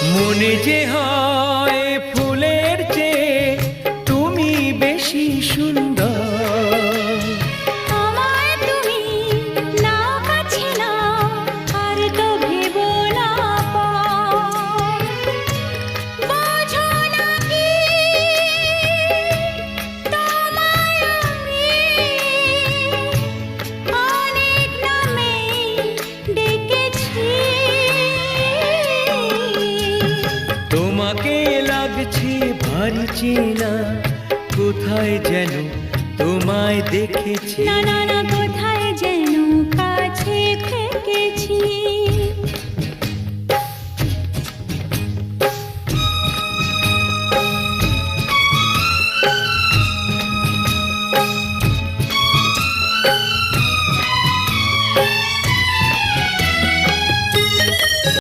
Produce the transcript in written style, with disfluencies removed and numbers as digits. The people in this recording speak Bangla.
মনে যে হয় ফুলের চেয়ে তুমি বেশি সুন্দর। আমায় তুমি নাও কাছে নাও, আর তো ভেবো না পর। বোঝো না কি তোমায় আমি অনেক নামেই ডেকেছি। তোমাকে লাগছে ভারী চেনা, কোথায় যেন তোমায় দেখেছি। না না না, কোথায় যেন কাছে থেকেছি।